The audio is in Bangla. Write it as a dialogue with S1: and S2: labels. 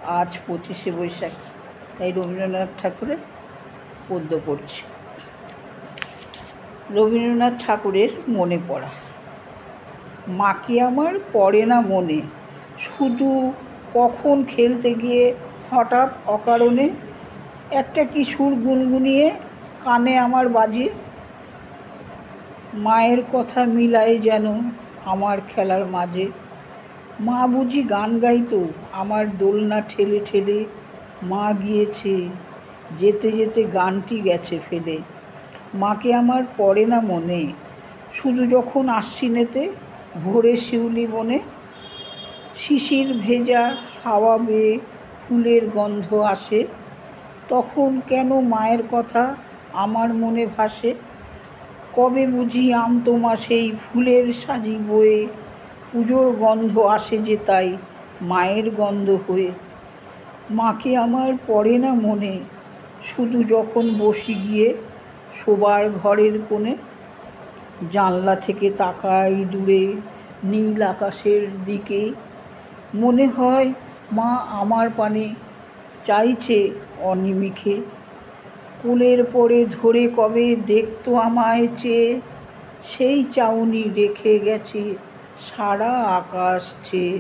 S1: আজ 25শে বৈশাখ, তাই রবীন্দ্রনাথ ঠাকুরের পদ্য পড়ছি। রবীন্দ্রনাথ ঠাকুরের মনে পড়া। মাকে আমার পড়ে না মনে, শুধু কখন খেলতে গিয়ে হঠাৎ অকারণে একটা কি সুর গুনগুনিয়ে কানে আমার বাজে। মায়ের কথা মিলায় যেন আমার খেলার মাঝে। মা বুঝি গান গাইতো আমার দোলনা ঠেলে ঠেলে। মা গিয়েছে, যেতে যেতে গানটি গেছে ফেলে। মাকে আমার পড়ে না মনে, শুধু যখন আশ্বিনেতে ভোরে শিউলি বনে শিশির ভেজা হাওয়া বেয়ে ফুলের গন্ধ আসে, তখন কেন মায়ের কথা আমার মনে ভাসে। কবে বুঝি আমতো মাসেই ফুলের সাজি বয়ে, পুজোর গন্ধ আসে যে তাই মায়ের গন্ধ হয়ে। মাকে আমার পড়ে না মনে, শুধু যখন বসি গিয়ে শোবার ঘরের কোণে। জানলা থেকে তাকাই দূরে নীল আকাশের দিকে, মনে হয় মা আমার পানে চাইছে অনিমিষে। কোলের পরে ধরে কবে দেখতো আমায় চেয়ে, সেই চাউনি রেখে গেছে সারা আকাশ চেয়ে।